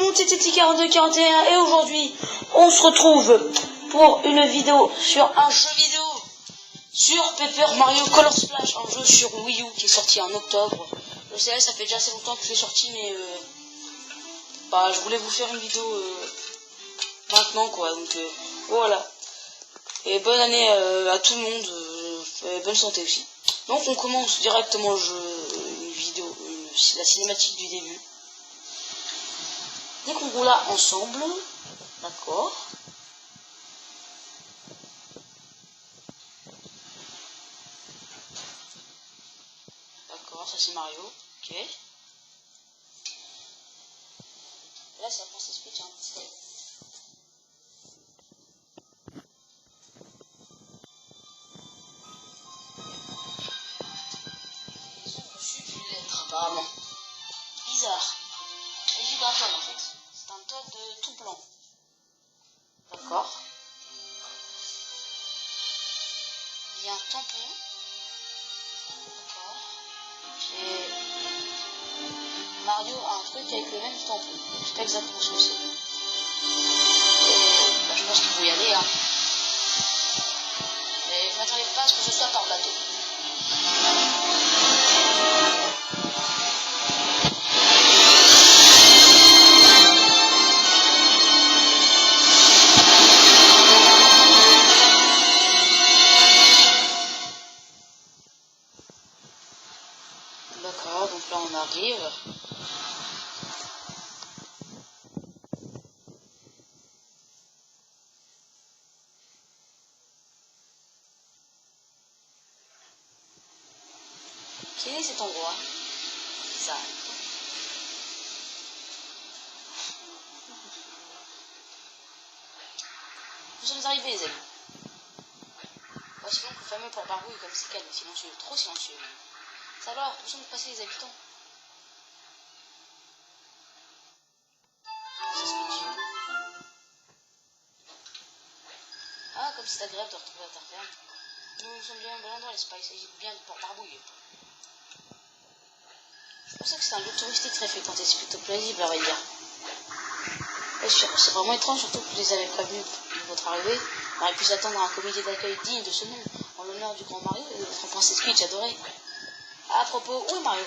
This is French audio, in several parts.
monde, c'est TT4241 et aujourd'hui on se retrouve pour une vidéo sur un jeu vidéo sur Paper Mario Color Splash, un jeu sur Wii U qui est sorti en octobre. Je sais, ça fait déjà assez longtemps que je l'ai sorti, mais je voulais vous faire une vidéo maintenant quoi, donc voilà. Et bonne année à tout le monde, et bonne santé aussi. Donc on commence directement le jeu, une vidéo, la cinématique du début. Découvrons-la ensemble, d'accord. D'accord, ça c'est Mario, ok. Là ça prend ses speech un petit peu. Ils ont reçu une lettre apparemment. Bizarre. Il s'agit d'un Todd en fait. C'est un Todd tout blanc. D'accord. Il y a un tampon. D'accord. Et Mario a un truc avec le même tampon. Je sais pas exactement ce que c'est. Je pense qu'il faut y aller, hein. Mais je m'attendais pas à ce que ce soit par bateau. D'accord, donc là on arrive. Quel est cet endroit? Ça. Nous sommes arrivés les amis. Voici donc le fameux port Barbouille comme c'est calme, silencieux, trop silencieux. Ça alors, où sont passés les habitants? Ah, comme c'est agréable de retrouver la terre ferme. Nous sommes bien dans l'endroit, n'est-ce pas? Il s'agit bien du port Barbouille. Je pensais que c'était un lieu touristique très fréquenté, c'est plutôt plausible à vrai dire. C'est vraiment étrange, surtout que je les avais prévenus de votre arrivée. On aurait pu s'attendre à un comité d'accueil digne de ce nom, en l'honneur du grand Mario et de notre princesse Peach adorée. À propos, où est Mario?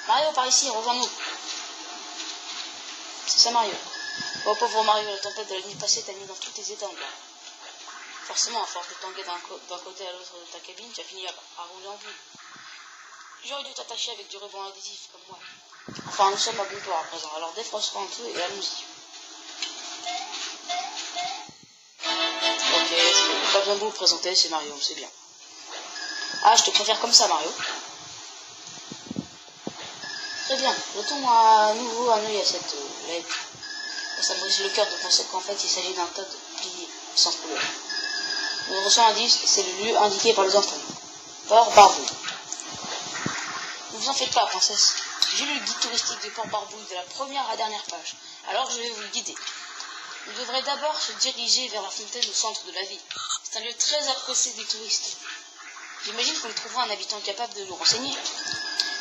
Mario, par ici, rejoins-nous. C'est ça Mario. Oh pauvre Mario, la tempête de la nuit passée t'a mis dans tous tes états en bas. Forcément, à force de tanguer d'un côté à l'autre de ta cabine, tu as fini à rouler en boule. J'aurais dû t'attacher avec du ruban adhésif comme moi. Enfin, nous sommes à bon port à présent, alors défrosse-toi un peu et allons-y. Ok, pas besoin de vous présenter, c'est Mario, c'est bien. Ah, je te préfère comme ça, Mario. Très bien, jetons à nouveau un œil à cette lettre. Ça me brise le cœur de penser qu'en fait il s'agit d'un tas de pliés sans couleur. Nous reçoit un indice, c'est le lieu indiqué par les enfants. Port Barbouille. Ne vous en faites pas, princesse. J'ai lu le guide touristique du port Barbouille de la première à la dernière page, alors je vais vous le guider. Vous devrez d'abord se diriger vers la fontaine au centre de la ville. C'est un lieu très apprécié des touristes. J'imagine qu'on y trouvera un habitant capable de nous renseigner.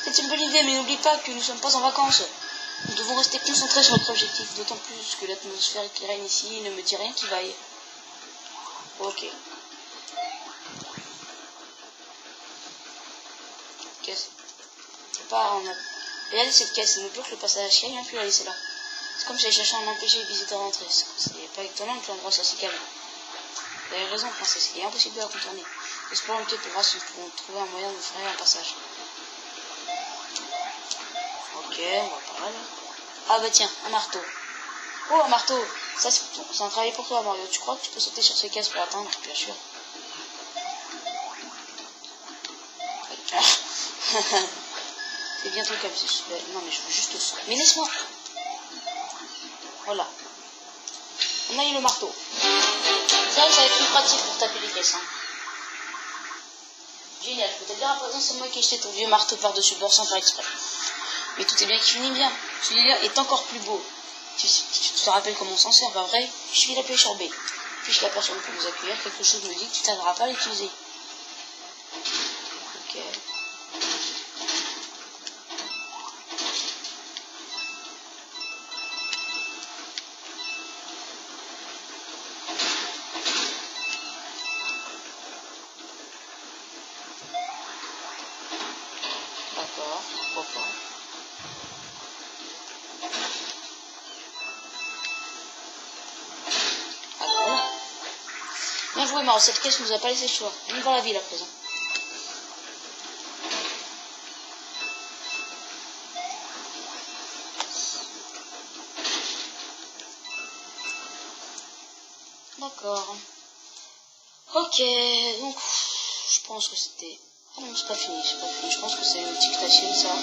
C'est une bonne idée, mais n'oublie pas que nous ne sommes pas en vacances. Nous devons rester concentrés sur notre objectif, d'autant plus que l'atmosphère qui règne ici ne me dit rien qui vaille. Ok. Caisse. C'est pas en... Regardez cette caisse, il nous bloque le passage à chien, il n'a plus la laisser là. C'est comme si elle cherchait à empêcher les visiteurs d'entrer. C'est pas étonnant que l'endroit soit si calme. Vous avez raison, princesse, il est impossible de la contourner. J'espère que pour voir si nous pouvons trouver un moyen de frayer un passage. Ok, on va pas mal. Ah bah tiens, un marteau. Oh, un marteau. Ça, c'est un travail pour toi, Mario. Tu crois que tu peux sauter sur ces caisses pour l'atteindre? Bien sûr. C'est bientôt comme si je... Non, mais je veux juste ça. Mais laisse-moi. Voilà. On a eu le marteau. Ça va être plus pratique pour taper les caisses. Hein. Génial. Je peux te dire à présent, c'est moi qui ai jeté ton vieux marteau par-dessus le bord sans faire exprès. Mais tout est bien qui finit bien. Celui-là est encore plus beau. Tu te rappelles comment on s'en sert, pas vrai? Je suis appuyé sur B. Puis je l'aperçois pour nous accueillir. Quelque chose me dit que tu t'arriveras pas à l'utiliser. Ok. joué, Mario. Cette caisse nous a pas laissé le choix. On est dans la ville à présent. D'accord. Ok, donc je pense que c'était... Ah non, c'est pas fini, c'est pas fini. Je pense que c'est une dictation, ça.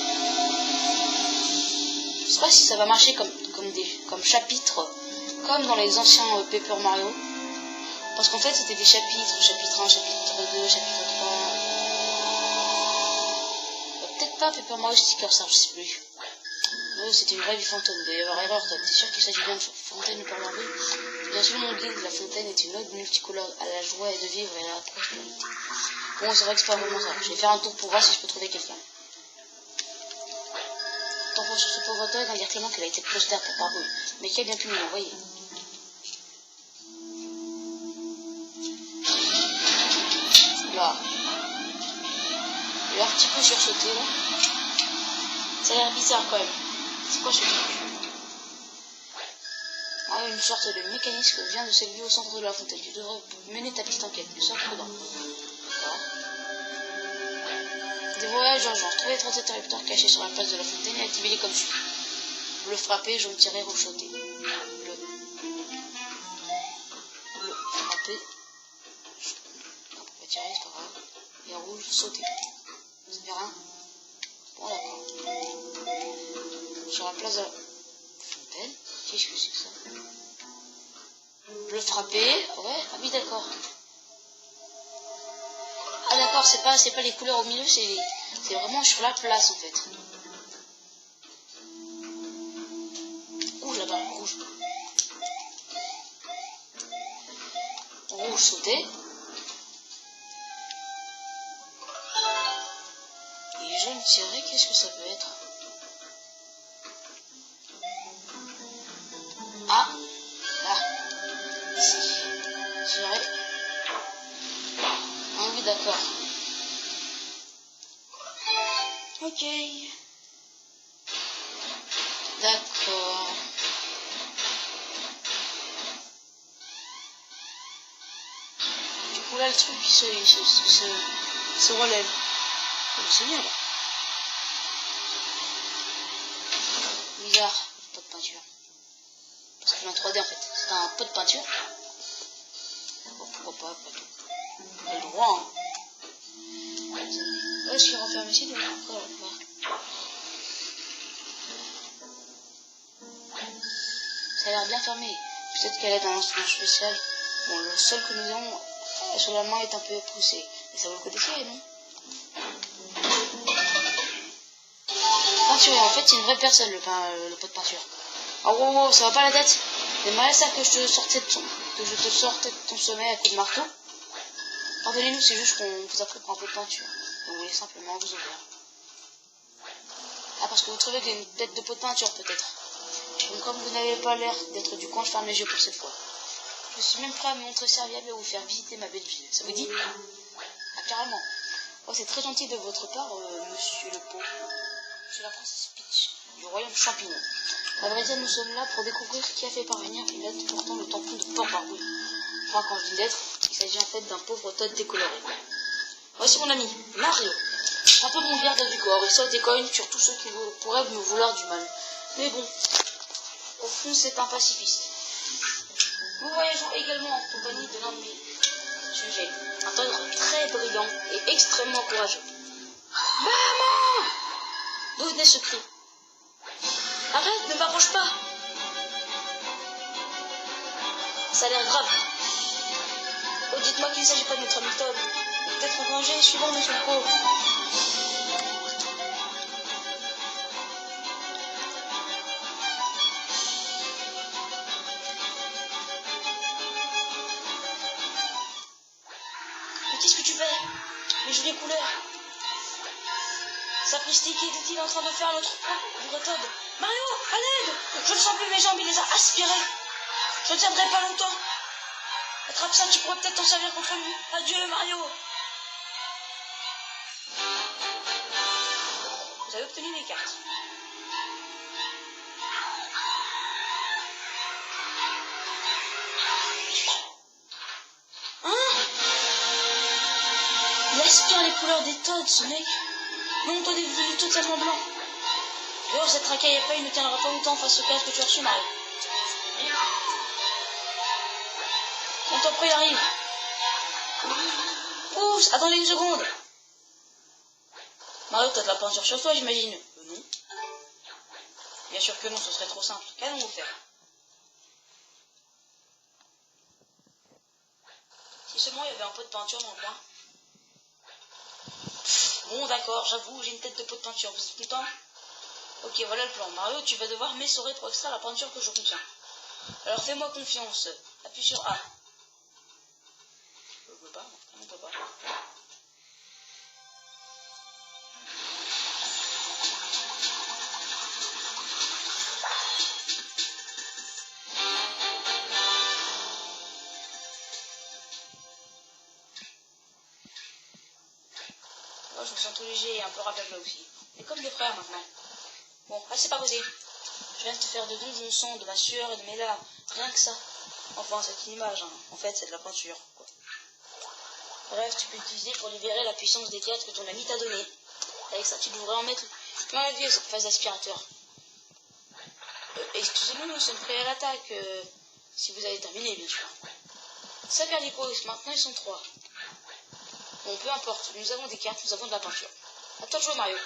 Je sais pas si ça va marcher comme chapitres, comme dans les anciens Paper Mario. Parce qu'en fait, c'était des chapitres, chapitre 1, chapitre 2, chapitre 3. Peut-être pas Paper Mario Sticker, ça, je sais plus. C'était une vraie vie fantôme. Il doit y avoir erreur. T'es sûr qu'il s'agit bien de fontaine par la rue? Bien sûr, mon guide, la fontaine est une ode multicolore à la joie et de vivre et à la prospérité. Bon, c'est vrai que c'est pas vraiment ça. Je vais faire un tour pour voir si je peux trouver quelqu'un. T'enfonce sur ce pauvre toy, dire clairement qu'elle a été postère pour Barbouille. Mais qui a bien pu nous l'envoyer? Là. Il est un petit peu sursauté, là. Ça a l'air bizarre quand même. C'est quoi ce truc? Ah, une sorte de mécanisme vient de s'élever au centre de la fontaine. Tu devrais mener ta petite enquête, mais sois prudent. D'accord. Des voyages d'urgence. Trouvez les 37 interrupteurs cachés sur la place de la fontaine et activez-les comme suit. Bleu frappé, jaune tiré, rouge sauté. Bleu frappé. On peut pas tirer, c'est pas grave. Et rouge sauté. Ça fait rien. Bon, d'accord. Sur la place de la fontaine. Qu'est-ce que c'est que ça? Bleu frappé. Ouais, ah oui, d'accord. Ah d'accord, c'est pas les couleurs au milieu, c'est vraiment sur la place en fait. Rouge là-bas, rouge. Rouge sauté. Et jaune tiré, qu'est-ce que ça peut être? Ah, là, ici. Tiré. Ah oui, d'accord. Ok. D'accord. Du coup là le truc il se relève. Oh, c'est bien là. Bizarre, pot de peinture. Parce que j'ai un 3D en fait. C'est un pot de peinture. Bon, pourquoi pas, après tout. On a le droit, hein. Est-ce qu'il renferme ici? Donc, encore là. Ça a l'air bien fermé. Peut-être qu'elle est dans un instrument spécial. Bon, le seul que nous avons sur la main est un peu poussé. Mais ça vaut le coup d'essayer, non? Peinture, en fait, c'est une vraie personne, le pot de peinture. Oh, wow, wow, ça va pas la tête? J'aimerais ça que je te sortais de ton sommeil à coups de marteau. Pardonnez-nous, c'est juste qu'on vous a pris pour un pot de peinture. On voulait simplement vous ouvrir. Ah, parce que vous trouvez qu'il y a une tête de pot de peinture, peut-être. Donc, comme vous n'avez pas l'air d'être du coin, je ferme les yeux pour cette fois. Je suis même prêt à me montrer serviable et à vous faire visiter ma belle ville. Ça vous dit? Ah, carrément. Oh, c'est très gentil de votre part, monsieur le pot. Je suis la princesse Peach, du royaume champignon. À vrai dire, nous sommes là pour découvrir ce qui a fait parvenir Pilate portant le tampon de Port Barbouille. Enfin, quand je dis d'être, il s'agit en fait d'un pauvre Todd décoloré. Voici mon ami, Mario. Un peu mon garde du corps, et saute et cogne sur tous ceux qui pourraient me vouloir du mal. Mais bon, au fond, c'est un pacifiste. Nous voyageons également en compagnie de l'un de mes sujets, un Todd très brillant et extrêmement courageux. Maman! D'où venait ce cri? Arrête, ne m'approche pas! Ça a l'air grave. Oh, dites-moi qu'il ne s'agit pas de notre ami Todd. Peut-être en danger, suivant monsieur le pauvre. Mais qu'est-ce que tu fais? Les jolies couleurs. Sapristi, qu'était-il en train de faire à notre pauvre Todd? Mario, à l'aide! Je ne sens plus mes jambes, il les a aspirées. Je ne tiendrai pas longtemps. Attrape ça, tu pourrais peut-être t'en servir contre lui. Adieu, Mario. Vous avez obtenu les cartes. Hein? aspire les couleurs des Toads, ce mec. Non, toi, des totalement blanc. D'ailleurs, cette racaille à paille ne tiendra pas longtemps face au casque que tu as reçu, Mario. Mon temps près, il arrive. Ouf, attendez une seconde. Mario, t'as de la peinture sur toi, j'imagine. Non. Bien sûr que non, ce serait trop simple. Qu'allons-nous faire? Si seulement il y avait un pot de peinture dans le coin. Bon, d'accord, j'avoue, j'ai une tête de pot de peinture. Vous êtes content? Ok, voilà le plan. Mario, tu vas devoir m'essorer pour extraire la peinture que je contiens. Alors fais-moi confiance. Appuie sur A. Je peux pas, on peut pas. Oh, je me sens tout léger et un peu rappelé aussi. Mais comme des frères maintenant. Bon, assez parodé. Je viens de te faire de don de mon sang, de ma sueur et de mes larmes. Rien que ça. Enfin, c'est une image, hein. En fait, c'est de la peinture, quoi. Bref, tu peux l'utiliser pour libérer la puissance des théâtres que ton ami t'a donné. Avec ça, tu devrais en mettre plein la vie à cette phase d'aspirateur. Excusez-nous, nous sommes prêts à l'attaque. Si vous avez terminé, bien sûr. Ça perd des pauses. Maintenant, ils sont 3. Bon, peu importe. Nous avons des cartes, nous avons de la peinture. À toi de jouer, Mario.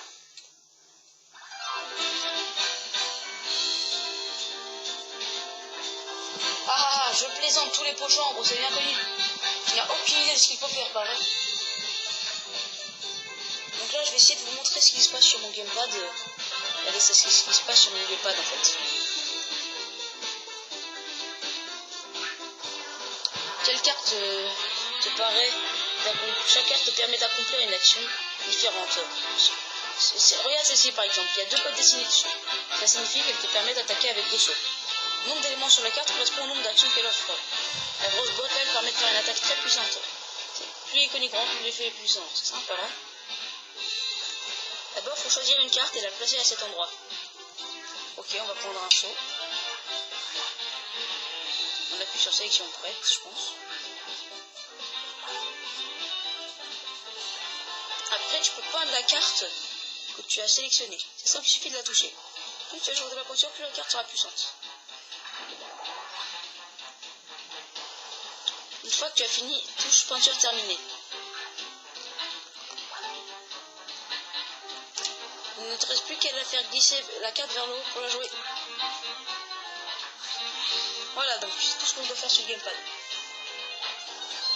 Ah, je plaisante, tous les pots chambres, c'est bien connu. Tu n'as aucune idée de ce qu'il faut faire, pas vrai? Donc là, je vais essayer de vous montrer ce qui se passe sur mon gamepad. Regardez, c'est ce qui se passe sur mon gamepad, en fait. Quelle carte te paraît chaque carte te permet d'accomplir une action différente. Regarde celle-ci, par exemple. Il y a 2 codes dessinés dessus. Ça signifie qu'elle te permet d'attaquer avec 2 sauts. Le nombre d'éléments sur la carte correspond au nombre d'actions qu'elle offre. La grosse boîte, elle, permet de faire une attaque très puissante. Plus l'icône est grand, plus l'effet est puissant. C'est sympa, hein? D'abord, il faut choisir une carte et la placer à cet endroit. Ok, on va prendre un saut. On appuie sur sélection prête, je pense. Après, tu peux peindre la carte que tu as sélectionnée. C'est simple, il suffit de la toucher. Plus tu ajoutes de la peinture, plus la carte sera puissante. Une fois que tu as fini, touche peinture terminée. Il ne te reste plus qu'à la faire glisser la carte vers le haut pour la jouer. Voilà, donc c'est tout ce qu'on doit faire sur le gamepad.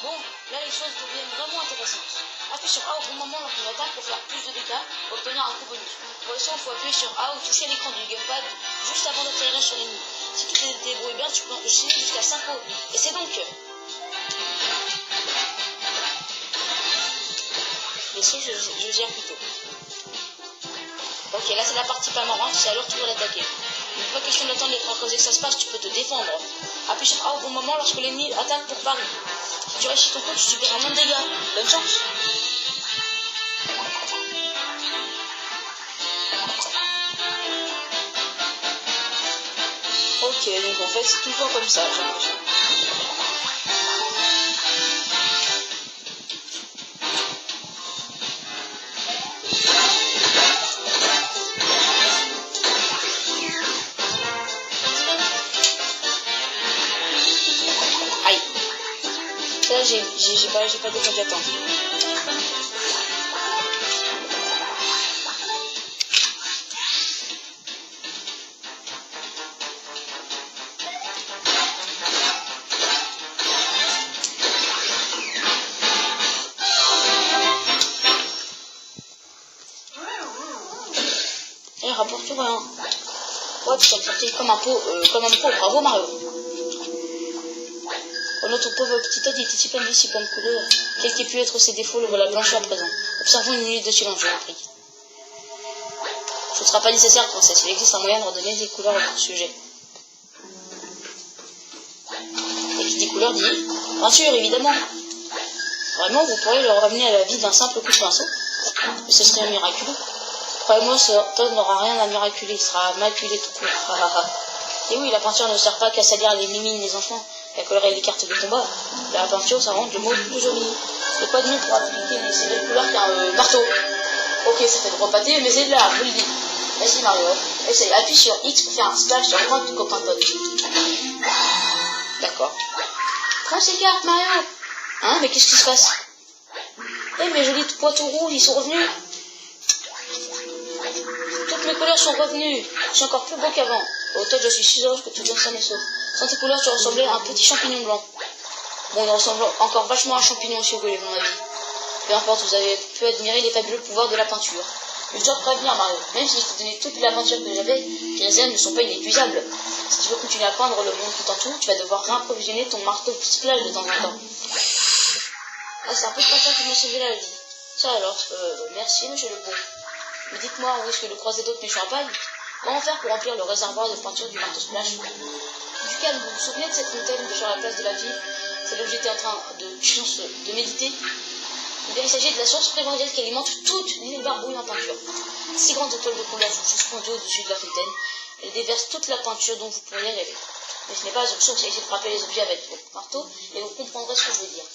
Bon, là les choses deviennent vraiment intéressantes. Appuie sur A au bon moment lors d'une attaque pour faire plus de dégâts pour obtenir un coup bonus. Pour l'instant, il faut appuyer sur A ou toucher l'écran du gamepad juste avant d'atterrir sur l'ennemi. Si tu te débrouilles bien, tu peux enchaîner jusqu'à 5 coups. Et c'est donc... Mais si, je gère plutôt. Ok, là c'est la partie pas marrante, c'est alors tu peux l'attaquer. Il n'est pas question d'attendre les 3 causes que ça se passe, tu peux te défendre. Appuie sur A au bon moment lorsque l'ennemi attaque pour pari. Si tu réussis ton coup, tu subiras moins de dégâts. Bonne chance. Ok, donc en fait c'est tout le temps comme ça, j'ai l'impression. Aïe. Là j'ai pas défendu à temps. Et rapporte rien. Ouais, tu t'en sortis comme un pot, bravo Mario. Oh, notre pauvre petit Toad était si plein de vie, si plein de couleurs. Quels qu'aient pu être ses défauts, le voilà blanchi à présent. Observons une minute de silence, je vous prie. Ce ne sera pas nécessaire, princesse. Il existe un moyen de redonner des couleurs à votre sujet. Et qui dit couleur dit peinture, évidemment. Vraiment, vous pourriez le ramener à la vie d'un simple coup de pinceau. Mais ce serait un miraculeux. Croyez-moi, ce Toad n'aura rien à miraculer. Il sera maculé tout court. Et oui, la peinture ne sert pas qu'à salir les mimines des enfants. et à colorer les cartes de combat, la peinture, ça rend le mot plus joli. Et quoi de mieux pour appliquer ces belles couleurs qu'un marteau? Ok, ça fait de pâté, mais c'est de l'art, je vous le dis. Vas-y Mario, essaye, appuie sur X pour faire un splash sur grand du copain pote. D'accord. Prends ces cartes, Mario. Hein, mais qu'est-ce qui se passe? Eh, mes jolis poitou rouges, ils sont revenus. Toutes mes couleurs sont revenues. Je suis encore plus beau qu'avant. Au top, je suis si heureuse que tout bien sain et sauf. Sans tes couleurs, tu ressemblais à un petit champignon blanc. Bon, il ressemble encore vachement à un champignon aussi au goût, à mon avis. Peu importe, vous avez pu admirer les fabuleux pouvoirs de la peinture. Mais je dois te prévenir, Mario, même si je t'ai donné toute la peinture que j'avais, les réserves ne sont pas inépuisables. Si tu veux continuer à peindre le monde tout en tout, tu vas devoir réapprovisionner ton marteau splash de temps en temps. Ah, c'est un peu de peinture qui m'a sauvé la vie. Ça alors, merci, monsieur le bon. Mais dites-moi, où est-ce que le croisé d'autres méchants à paille? Comment faire pour remplir le réservoir de peinture du marteau splash? Du calme, vous vous souvenez de cette fontaine sur la place de la ville? C'est là où j'étais en train de méditer. Eh bien, il s'agit de la source primordiale qui alimente toute l'île barbouille en peinture. 6 grandes étoiles de couleur sont suspendues au-dessus de la fontaine. Elles déversent toute la peinture dont vous pourriez rêver. Mais ce n'est pas une source, essayez de frapper les objets avec votre marteau et vous comprendrez ce que je veux dire.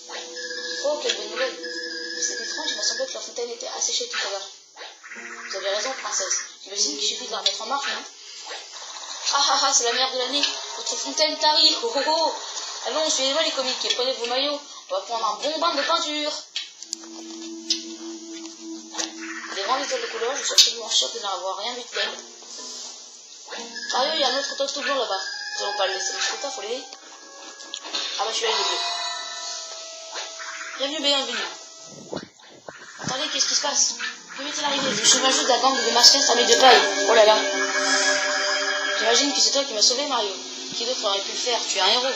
Oh, quelle bonne nouvelle! Mais c'est étrange, il m'a semblé que la fontaine était asséchée tout à l'heure. Vous avez raison, princesse. J'imagine qu'il suffit de la remettre en marche, non? Ah ah ah, c'est la merde de l'année. Votre fontaine tarie. Oh oh oh. Allons, suivez-moi les comiques et prenez vos maillots. On va prendre un bon bain de peinture. Des grandes étoiles de couleur, je suis absolument sûre de n'avoir rien vu de tel. Mario, il y a un autre toast tout blanc là-bas. Nous allons pas le laisser le faut l'aider. Ah bah, je suis là, il est bleu. Bienvenue. Attendez, qu'est-ce qui se passe? Que m'est-il arrivé? Je suis juste d'un gang de masquettes armés de paille. Oh là là. J'imagine que c'est toi qui m'as sauvé, Mario. Qui d'autre aurait pu le faire? Tu es un héros.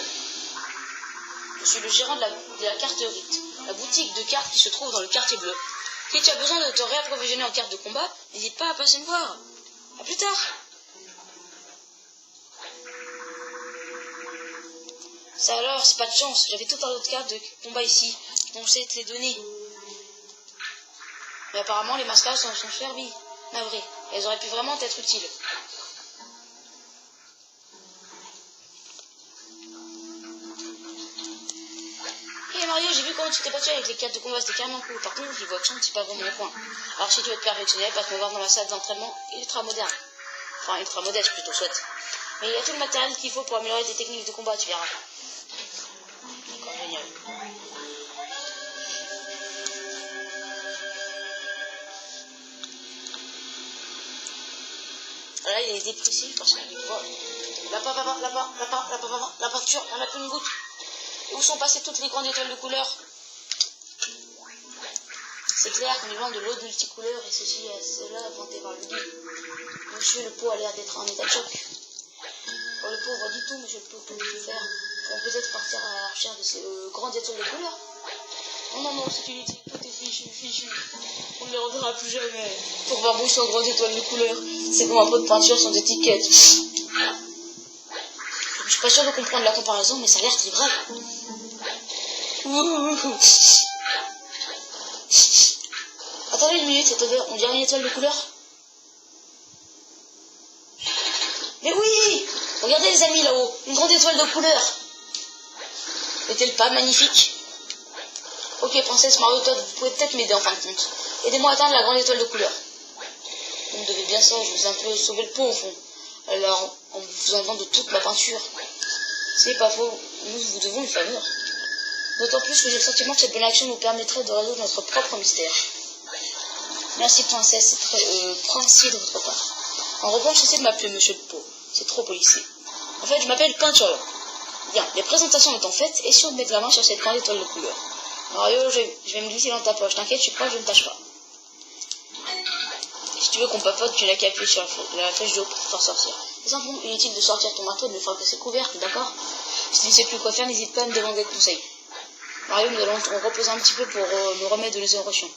Je suis le gérant de la carterie, la boutique de cartes qui se trouve dans le quartier bleu. Si tu as besoin de te réapprovisionner en cartes de combat, n'hésite pas à passer me voir. A plus tard. Ça alors, c'est pas de chance. J'avais tout un autre cartes de combat ici, dont je sais te les donner. Mais apparemment, les mascarades s'en sont servis. Navré. Elles auraient pu vraiment être utiles. Hé Mario, j'ai vu comment tu t'es battu avec les cartes de combat, c'était carrément cool. Par contre, niveau action, c'est pas vraiment mon point. Alors si tu veux te perfectionner, passe me voir dans la salle d'entraînement ultra moderne. Enfin, ultra modeste plutôt, soit. Mais il y a tout le matériel qu'il faut pour améliorer tes techniques de combat, tu verras. D'accord, génial. Là, il est dépressif parce qu'il voit. La peinture, il n'y en a plus une goutte. Et où sont passées toutes les grandes étoiles de couleur? C'est clair qu'on lui vend de l'eau de multicouleur et ceci et cela inventé par le guide. Monsieur le pot a l'air d'être en état de choc. Pour le pauvre du tout, monsieur le pot, que je peux faire? On peut peut-être partir à la recherche de ces grandes étoiles de couleur. Non, non, non, c'est inutile, tout est fichu. On ne les reverra plus jamais. Pour voir beau sans grandes étoiles de couleur, c'est comme un pot de peinture sans étiquette. Je suis pas sûr de comprendre la comparaison, mais ça a l'air qu'il est vrai. Attendez une minute, cette odeur, on dirait une étoile de couleur. Mais oui! Regardez les amis là-haut, une grande étoile de couleur. N'est-elle pas magnifique? Ok, princesse Mario, Todd, vous pouvez peut-être m'aider en fin de compte. Aidez-moi à atteindre la grande étoile de couleur. Vous me devez bien ça, je vous ai un peu sauvé le pot au fond. Alors, en vous faisant vendre toute ma peinture. C'est pas faux, nous vous devons une faveur. D'autant plus que j'ai le sentiment que cette bonne action nous permettrait de résoudre notre propre mystère. Merci princesse, c'est très princier de votre part. En revanche, cessez de m'appeler monsieur le pot. C'est trop policé. En fait, je m'appelle Peinture. Bien, les présentations étant faites, essayons de mettre la main sur cette grande étoile de couleur. Mario, je vais me glisser dans ta poche. T'inquiète, je suis proche, je ne tâche pas. Si tu veux qu'on papote, tu n'as qu'à appuyer sur la flèche de haut pour t'en sortir. C'est simplement inutile de sortir ton marteau et de le faire passer couvercle, d'accord? Si tu ne sais plus quoi faire, n'hésite pas à me demander de conseils. Mario, nous allons te reposer un petit peu pour nous remettre de nos émotions.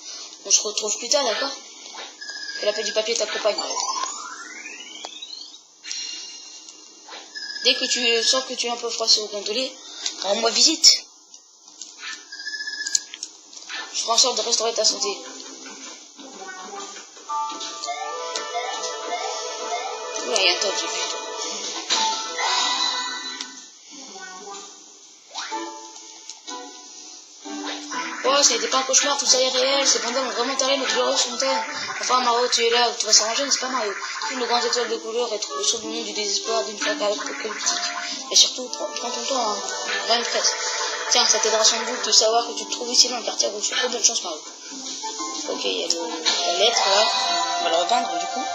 On se retrouve plus tard, d'accord? Que la paix du papier t'accompagne, Mario. Dès que tu sens que tu es un peu froissé au gondolé, rends-moi visite. Je ferai en sorte de restaurer ta santé. Oula, il y a un tas, j'ai vu. moi, ce n'était pas un cauchemar, tout ça est réel, ces pandas m'ont vraiment taré, mais tous les heureux sont elles. Enfin, Maro, tu es là, tout va s'arranger, n'est-ce pas, Mario? Trouve nos grandes étoiles de couleur et trouve le saut du monde du désespoir d'une fois apocalyptique. Et surtout, prends ton temps, hein. Rien de presse. Tiens, ça t'aidera sans doute de savoir que tu te trouves ici dans le quartier rouge. Très bonne chance, Mario. Ok, il y a la lettre là. On va le repeindre du coup.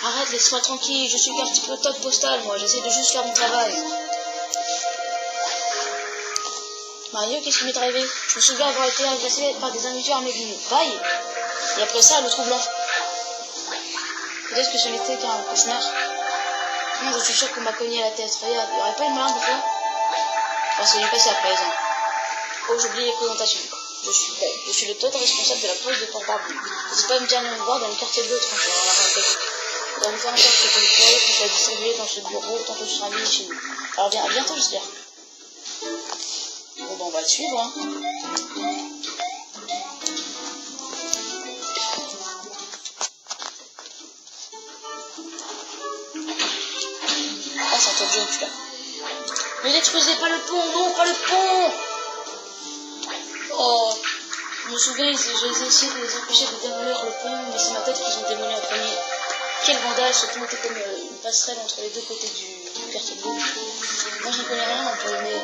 Arrête, laisse-moi tranquille, je suis qu'un petit peu top postal, moi, j'essaie de juste faire mon travail. Mario, qu'est-ce qui m'est arrivé? Je me souviens avoir été agressé par des individus armés d'une paille. Et après ça, le trou blanc. Peut-être que ce n'était qu'un cauchemar. Non, je suis sûr qu'on m'a cogné la tête. Regarde, il n'y aurait pas une malin de fois? Enfin, c'est du passé à présent. Oh, j'oublie les présentations. Je suis le total responsable de la police de Port-Barbie. N'hésitez pas à me dire de me voir dans le quartier bleu, tranquille, on va la rappeler. On va vous faire en sorte que vous croyez que soit distribué dans ce bureau tant que ce sera mis chez nous. Alors bien, à bientôt, j'espère. Bon, ben, on va le suivre, hein. Ah, c'est un top jaune, celui-là. Ne détruisez pas le pont, non, pas le pont! Oh, je me souviens, j'ai essayé de les empêcher de démolir le pont, mais c'est ma tête qu'ils ont démoli en premier. Quel vandale, ce pont était comme une passerelle entre les deux côtés du quartier bleu. Moi, je ne connais rien un peu, mais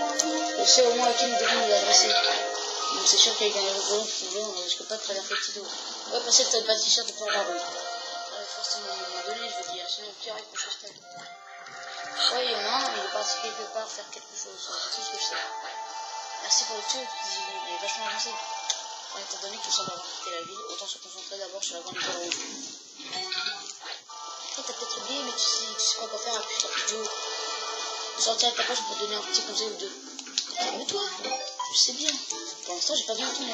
je sais au moins à qui nous devons nous adresser. Donc c'est sûr qu'avec un aéroport qui vient, on ne risque pas de traverser le Tido. On va passer le bâtisseur de Port-Barbie. Forcément, à un moment donné, je veux dire, sinon Pierre est couché stable. Ouais, il y en a un, il est parti quelque part faire quelque chose, c'est tout ce que je sais. Merci pour le tour, il est vachement avancé. Étant donné que tu sembles avoir quitté la ville, autant se concentrer d'abord sur la grande étoile rouge. Toi, t'as peut-être oublié, mais tu sais quoi faire à plus vidéo. Je sortirai de ta poche pour te donner un petit conseil ou deux. Calme-toi, je sais bien. Pour l'instant, j'ai pas bien entendu.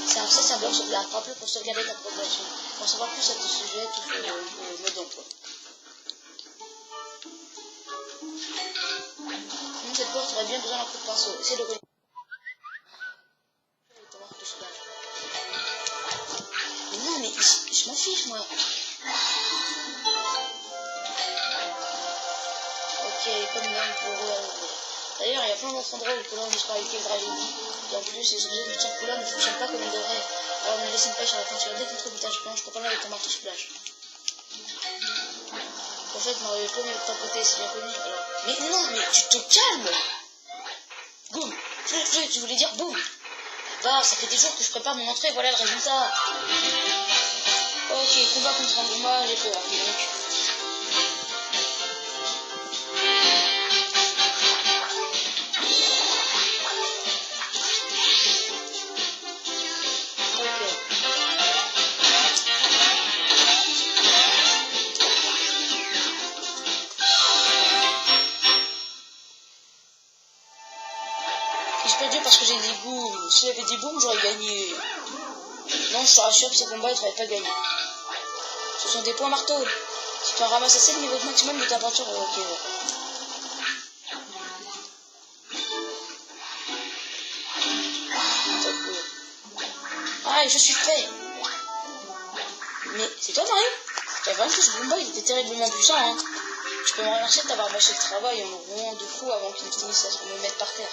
C'est un blog sur la rappel pour sauvegarder ta progression. Pour en savoir plus à ce sujet, touche le mode d'emploi. Sinon, cette porte aurait bien besoin d'un coup de pinceau. Essaye de connaître. Mais non, mais je m'en fiche, moi. Ok, comme même pour d'ailleurs, il y a plein d'autres endroits où le colon disparaît avec le tragédie. Et en plus, les objets de cette couleur ne fonctionnent pas comme ils devraient. Alors, on laisse une pêche à la peinture. Dès qu'on trouve une tache blanche, comprends-la avec ton marteau splash. En fait, Mario est paumé de ton côté, c'est bien connu. Alors... Mais non, mais tu te calmes! Boum! Tu voulais dire boum! Bah, ça fait des jours que je prépare mon entrée, voilà le résultat. Ok, combat contre un combat, j'ai peur. Donc... J'ai perdu parce que j'ai dit boum. Si j'avais dit boum, j'aurais gagné. Non, je te rassure que ces combats, tu n'aurais pas gagné. Ce sont des points marteaux. Si tu en ramasses assez, le niveau maximum de ta peinture. Ok, ah, je suis fait. Mais c'est toi, Mario? Tu as vu que ce combat, il était terriblement puissant, hein. Je peux me remercier de t'avoir bâché le travail en le rouant de coups avant qu'il ne finisse à me mettre par terre.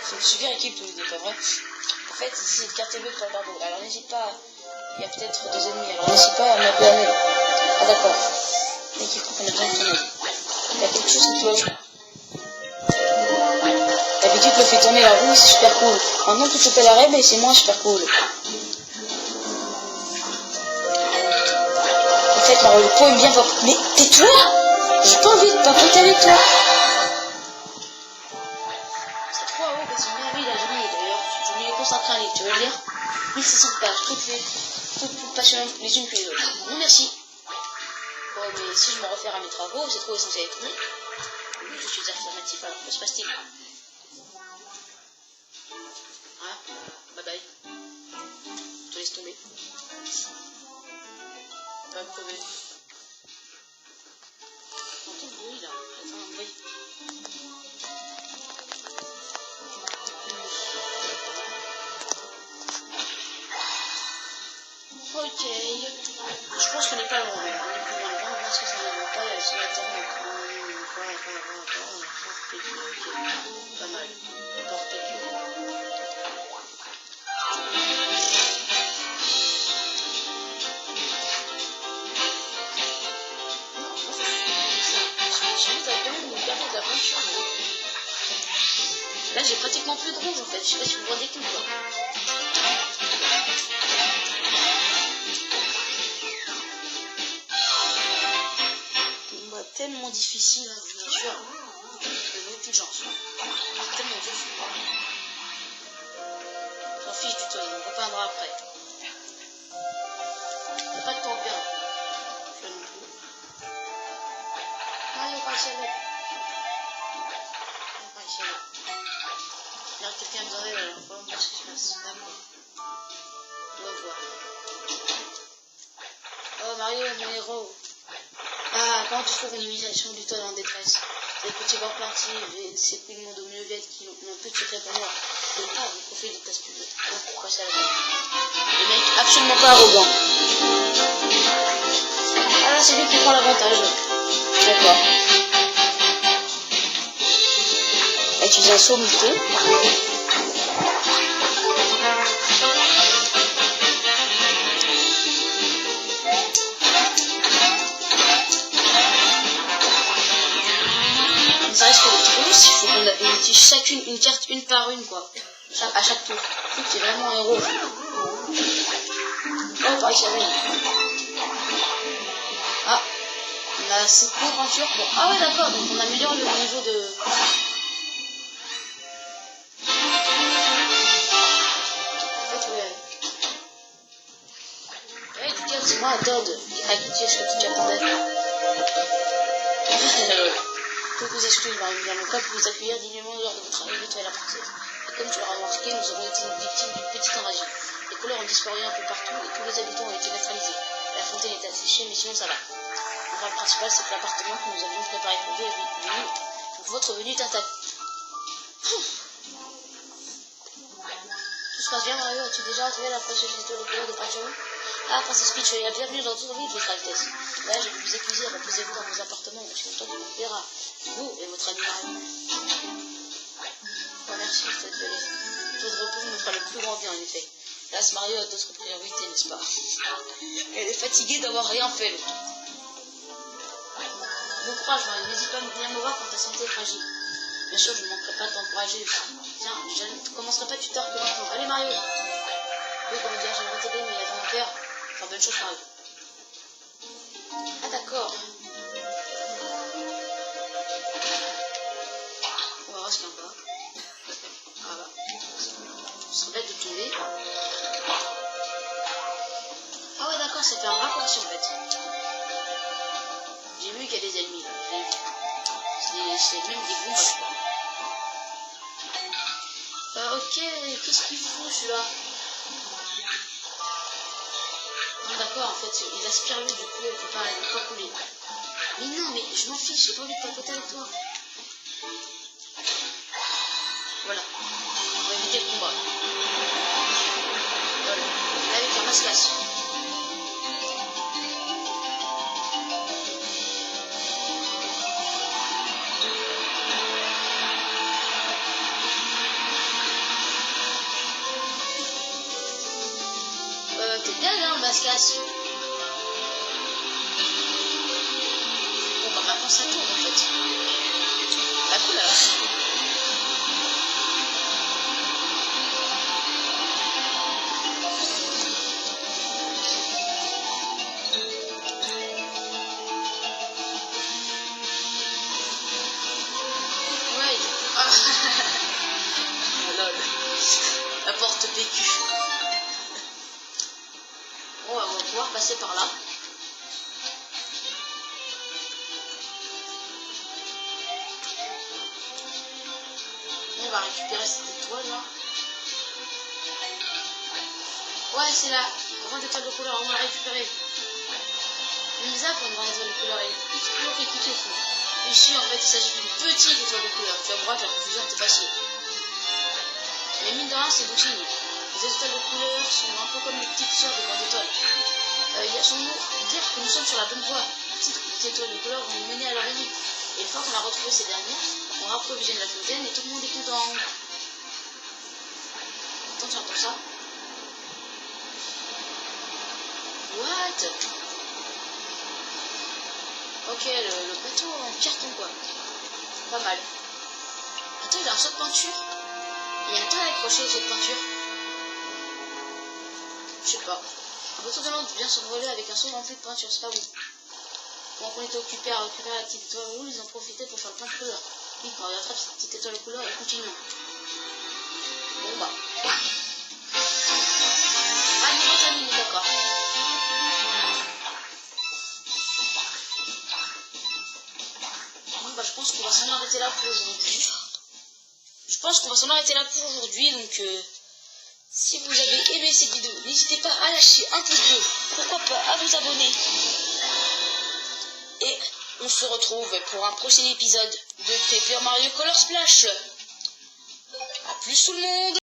C'est une super équipe, tous les deux, pas vrai? En fait, ici, c'est le quartier bleu de Port-Barbie. Alors n'hésite pas, il y a peut-être des ennemis, alors n'hésite pas à m'appeler à l'aide. Ah d'accord. L'équipe qu'on a besoin de ton aide. Il y a quelque chose qui cloche. D'habitude, le fait tourner la roue, c'est super cool. Maintenant, tout se fait l'arrêt, mais c'est moins super cool. En fait, le pot aime bien voir. Mais tais-toi! J'ai pas envie de papoter avec toi. C'est trop haut, parce qu'on est à la journée d'ailleurs. Je m'y ai consacré un livre, tu veux le lire? 1600 pages, toutes plus passionnantes les unes que les autres. Non, merci. Bon, mais si je me réfère à mes travaux, c'est trop essentiel à étonner. Oui, je suis affirmatif, alors que se passe-t-il? Ah, bye bye. Je te laisse tomber. Va me crever. J'entends le bruit là. Attends, un bruit. Ok. Je pense qu'on n'est pas loin. On est plus loin. On va voir ce que ça ne va pas. Il y a le sénateur. Pas mal. J'ai mis vraiment une période d'aventure. Là, j'ai pratiquement plus de rouge en fait. Je sais pas si vous vous rendez compte quoi. Combat tellement difficile, hein, je vous assure. Je n'ai aucune chance. Tellement dur. J'en fiche du tout, on repeindra après. Y'a pas de temps à perdre. Je non plus. Mario Parcialet. Là, quelqu'un me demandait la dernière fois, qu'est-ce qui se passe? D'accord. On va voir. Oh Mario, mon héros. Ah, comment tu trouves une imitation du toit en détresse? Les petits bords partis, ces pigments de mieuvette qui n'ont plus de secret pour moi. Je ne veux pas vous profiter de tasse publique. Pourquoi ça va? Le mec absolument pas arrogant. Ah là, c'est lui qui prend l'avantage. D'accord. Utiliser un saut miteux. Ça reste que les trousses, il faut qu'on utilise chacune une carte une par une quoi. À chaque tour. C'est vraiment un héros. Oh pareil ça va. Ah, on a 7 cours en sûr. Bon. Ah ouais d'accord, donc on améliore le niveau de. En fait ouais. Hey tu dis c'est moi Todd. À qui tu est-ce que tu t'attendais? Toutes nos excuses, Marie, nous n'avons pas pu vous accueillir dignement lors de votre arrivée à la partie. Et comme tu l'auras remarqué, nous avons été victimes d'une petite invasion. Les couleurs ont disparu un peu partout et tous les habitants ont été neutralisés. La fontaine est asséchée, mais sinon ça va. Le problème principal, c'est que l'appartement que nous avions préparé pour vous est venu. Donc votre venue est intacte. Tout se passe bien, Mario. As-tu déjà retrouvé la princesse de couleurs de Pachou? Ah, princesse Peach, bienvenue dans toute vie, votre Altesse. Là, je vais vous accuser, reposez-vous dans vos appartements, je suis content de vous verra. Vous et votre ami Mario. Oh, merci, cette belle. Le taux de repos nous fera le plus grand bien, en effet. Là, ce Mario a d'autres priorités, n'est-ce pas? Elle est fatiguée d'avoir rien fait, l'autre. Bon courage, Mario. N'hésite pas à venir me voir quand ta santé est fragile. Bien sûr, je ne manquerai pas de t'encourager. Tiens, je ne commencerai pas plus tard que maintenant. Allez, Mario. Oui, comment dire, j'aimerais t'aider, mais il y a ton cœur. Enfin, bonne chose, Mario. Ah, d'accord. On va voir ce qu'il y a en bas. Ah bah. Ce serait bête de tomber. Ah ouais, d'accord, ça fait un raccourci en fait. J'ai vu qu'il y a des ennemis. C'est même des bouches. Ok, qu'est-ce qu'il fout celui-là? Ah d'accord, en fait, il aspire lui, du coup, il peut pas couler. Mais non, mais je m'en fiche, j'ai pas envie de papoter avec toi. Voilà, on va éviter le combat. Voilà, avec un masque. T'es bien là, mascasse. Bon, bah maintenant ça tourne en fait. La couleur. Ouais. Ah. Lol. La porte PQ. Bon, on va pouvoir passer par là. On va récupérer cette étoile là. Ouais, c'est la grande étoile de couleur, on va la récupérer. Une bizarre pour une grande étoile de couleur, elle est plus compliquée que tout. Ici, en fait, il s'agit d'une petite étoile de couleur. Tu vas voir que la confusion était facile. Mais mine de rien, c'est d'outils. Les étoiles de couleur sont un peu comme les petites sœurs des grandes étoiles. Il y a son mot dire que nous sommes sur la bonne voie. Les petites étoiles de couleur vont nous mener à leur ennemi. Et une fois qu'on a retrouvé ces dernières, on rapprovisionne la fontaine et tout le monde est content. Attends, tu entends ça? What? Ok, le bateau en carton quoi. Pas mal. Attends, il a un saut de peinture. Il y a un tas accroché au saut de peinture. Je sais pas. Un bateau de l'Inde vient s'envoler avec un saut rempli de peinture, c'est pas bon. Bon, qu'on était occupé à récupérer la petite étoile rouge, ils en profitaient pour faire plein de couleurs. Oui, quand on attrape cette petite étoile de couleur, elle continue. Bon bah. Ah, niveau terminé, d'accord. Bon bah, je pense qu'on va s'en arrêter là pour aujourd'hui. Donc si vous avez aimé cette vidéo, n'hésitez pas à lâcher un pouce bleu, pourquoi pas à vous abonner. Et on se retrouve pour un prochain épisode de Paper Mario Color Splash. A plus tout le monde.